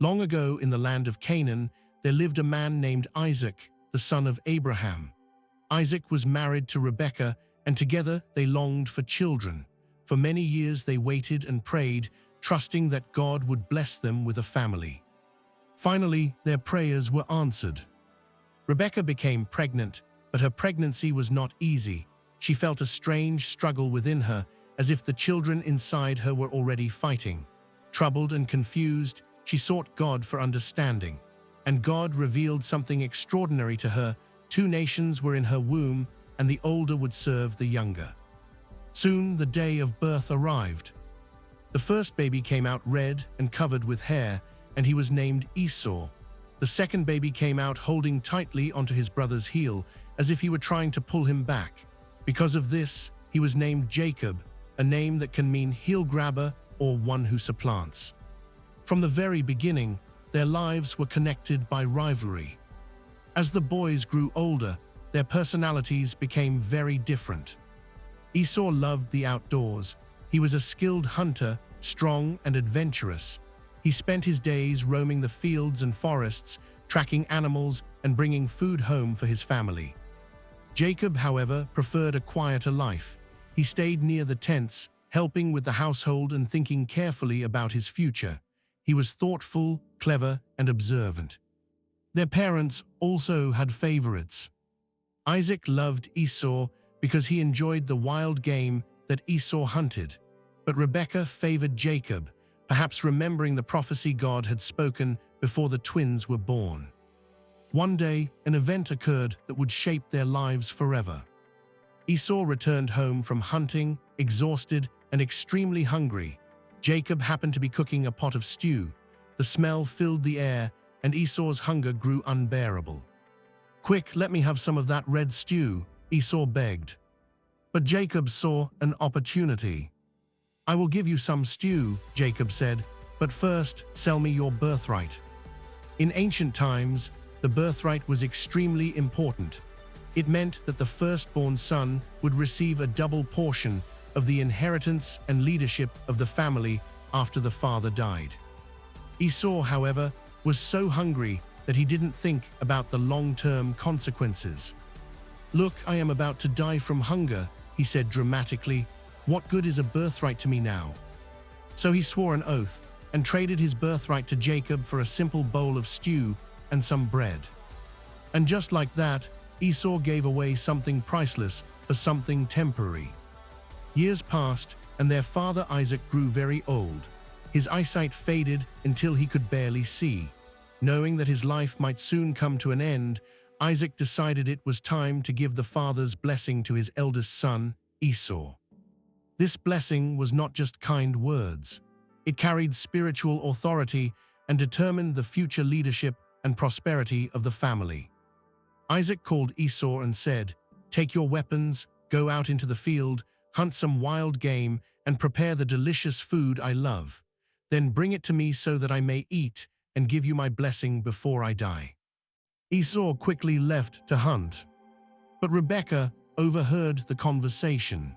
Long ago in the land of Canaan, there lived a man named Isaac, the son of Abraham. Isaac was married to Rebekah, and together they longed for children. For many years they waited and prayed, trusting that God would bless them with a family. Finally, their prayers were answered. Rebekah became pregnant, but her pregnancy was not easy. She felt a strange struggle within her, as if the children inside her were already fighting. Troubled and confused, she sought God for understanding. And God revealed something extraordinary to her. 2 nations were in her womb, and the older would serve the younger. Soon the day of birth arrived. The first baby came out red and covered with hair, and he was named Esau. The second baby came out holding tightly onto his brother's heel, as if he were trying to pull him back. Because of this, he was named Jacob, a name that can mean heel grabber or one who supplants. From the very beginning, their lives were connected by rivalry. As the boys grew older, their personalities became very different. Esau loved the outdoors. He was a skilled hunter, strong and adventurous. He spent his days roaming the fields and forests, tracking animals and bringing food home for his family. Jacob, however, preferred a quieter life. He stayed near the tents, helping with the household and thinking carefully about his future. He was thoughtful, clever, and observant. Their parents also had favorites. Isaac loved Esau because he enjoyed the wild game that Esau hunted, but Rebekah favored Jacob, perhaps remembering the prophecy God had spoken before the twins were born. One day, an event occurred that would shape their lives forever. Esau returned home from hunting, exhausted and extremely hungry. Jacob happened to be cooking a pot of stew. The smell filled the air, and Esau's hunger grew unbearable. "Quick, let me have some of that red stew," Esau begged. But Jacob saw an opportunity. "I will give you some stew," Jacob said, "but first sell me your birthright." In ancient times, the birthright was extremely important. It meant that the firstborn son would receive a double portion of the inheritance and leadership of the family after the father died. Esau, however, was so hungry that he didn't think about the long-term consequences. "Look, I am about to die from hunger," he said dramatically. "What good is a birthright to me now?" So he swore an oath and traded his birthright to Jacob for a simple bowl of stew and some bread. And just like that, Esau gave away something priceless for something temporary. Years passed, and their father Isaac grew very old. His eyesight faded until he could barely see. Knowing that his life might soon come to an end, Isaac decided it was time to give the father's blessing to his eldest son, Esau. This blessing was not just kind words. It carried spiritual authority and determined the future leadership and prosperity of the family. Isaac called Esau and said, "Take your weapons, go out into the field, hunt some wild game, and prepare the delicious food I love. Then bring it to me so that I may eat and give you my blessing before I die." Esau quickly left to hunt, but Rebekah overheard the conversation.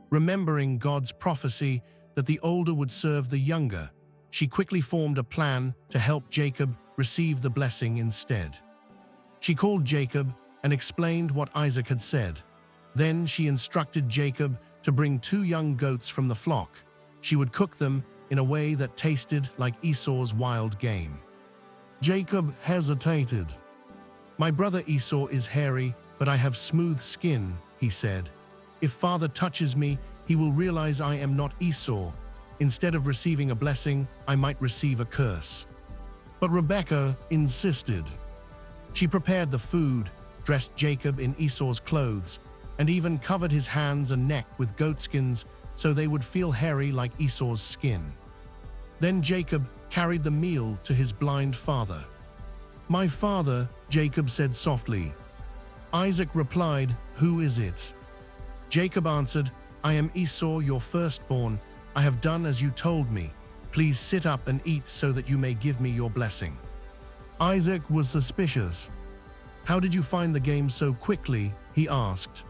Remembering God's prophecy that the older would serve the younger, she quickly formed a plan to help Jacob receive the blessing instead. She called Jacob and explained what Isaac had said. Then she instructed Jacob to bring 2 young goats from the flock. She would cook them in a way that tasted like Esau's wild game. Jacob hesitated. "My brother Esau is hairy, but I have smooth skin," he said. "If father touches me, he will realize I am not Esau. Instead of receiving a blessing, I might receive a curse." But Rebekah insisted. She prepared the food, dressed Jacob in Esau's clothes, and even covered his hands and neck with goatskins so they would feel hairy like Esau's skin. Then Jacob carried the meal to his blind father. "My father," Jacob said softly. Isaac replied, "Who is it?" Jacob answered, "I am Esau, your firstborn. I have done as you told me. Please sit up and eat so that you may give me your blessing." Isaac was suspicious. "How did you find the game so quickly?" he asked.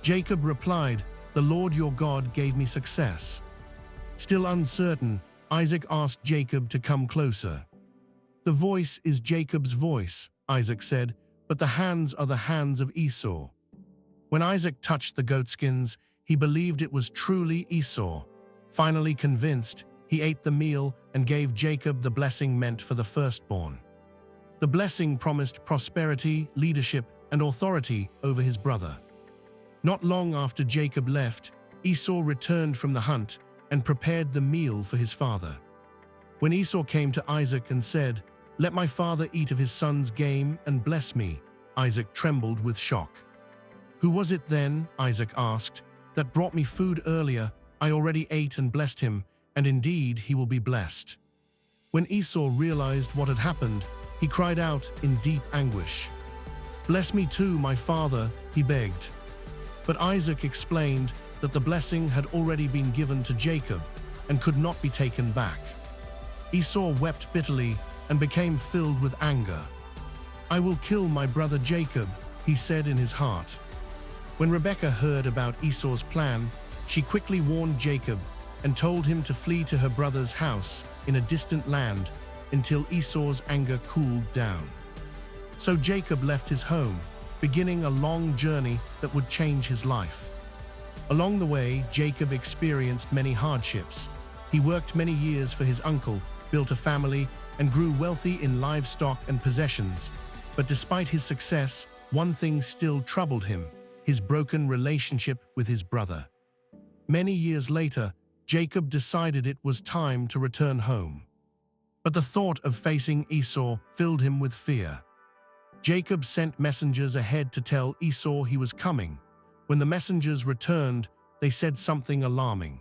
Jacob replied, "The Lord your God gave me success." Still uncertain, Isaac asked Jacob to come closer. "The voice is Jacob's voice," Isaac said, "but the hands are the hands of Esau." When Isaac touched the goatskins, he believed it was truly Esau. Finally convinced, he ate the meal and gave Jacob the blessing meant for the firstborn. The blessing promised prosperity, leadership, and authority over his brother. Not long after Jacob left, Esau returned from the hunt and prepared the meal for his father. When Esau came to Isaac and said, "Let my father eat of his son's game and bless me," Isaac trembled with shock. "Who was it then," Isaac asked, "that brought me food earlier? I already ate and blessed him, and indeed he will be blessed." When Esau realized what had happened, he cried out in deep anguish. "Bless me too, my father," he begged. But Isaac explained that the blessing had already been given to Jacob and could not be taken back. Esau wept bitterly and became filled with anger. "I will kill my brother Jacob," he said in his heart. When Rebekah heard about Esau's plan, she quickly warned Jacob and told him to flee to her brother's house in a distant land until Esau's anger cooled down. So Jacob left his home, beginning a long journey that would change his life. Along the way, Jacob experienced many hardships. He worked many years for his uncle, built a family, and grew wealthy in livestock and possessions. But despite his success, one thing still troubled him: his broken relationship with his brother. Many years later, Jacob decided it was time to return home. But the thought of facing Esau filled him with fear. Jacob sent messengers ahead to tell Esau he was coming. When the messengers returned, they said something alarming.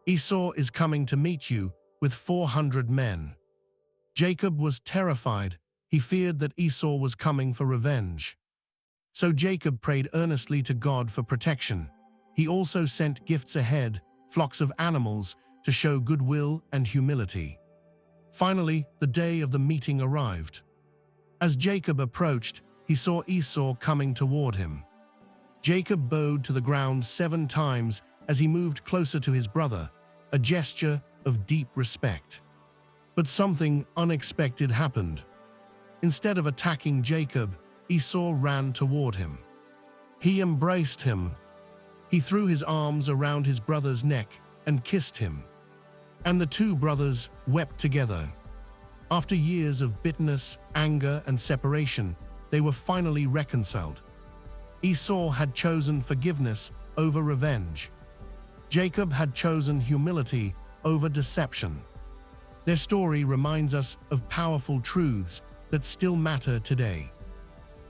"Esau is coming to meet you with 400 men." Jacob was terrified. He feared that Esau was coming for revenge. So Jacob prayed earnestly to God for protection. He also sent gifts ahead, flocks of animals, to show goodwill and humility. Finally, the day of the meeting arrived. As Jacob approached, he saw Esau coming toward him. Jacob bowed to the ground 7 times as he moved closer to his brother, a gesture of deep respect. But something unexpected happened. Instead of attacking Jacob, Esau ran toward him. He embraced him. He threw his arms around his brother's neck and kissed him. And the two brothers wept together. After years of bitterness, anger, and separation, they were finally reconciled. Esau had chosen forgiveness over revenge. Jacob had chosen humility over deception. Their story reminds us of powerful truths that still matter today.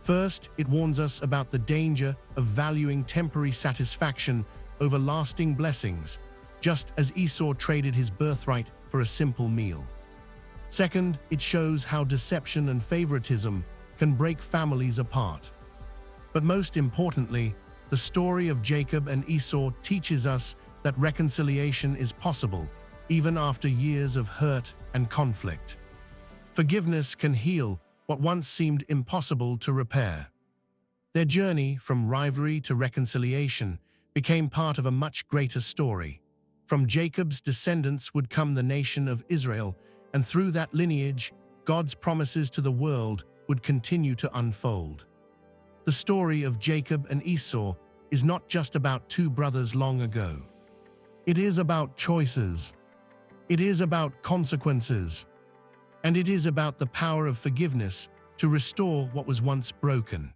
First, it warns us about the danger of valuing temporary satisfaction over lasting blessings, just as Esau traded his birthright for a simple meal. Second, it shows how deception and favoritism can break families apart. But most importantly, the story of Jacob and Esau teaches us that reconciliation is possible, even after years of hurt and conflict. Forgiveness can heal what once seemed impossible to repair. Their journey from rivalry to reconciliation became part of a much greater story. From Jacob's descendants would come the nation of Israel, and through that lineage, God's promises to the world would continue to unfold. The story of Jacob and Esau is not just about two brothers long ago. It is about choices. It is about consequences. And it is about the power of forgiveness to restore what was once broken.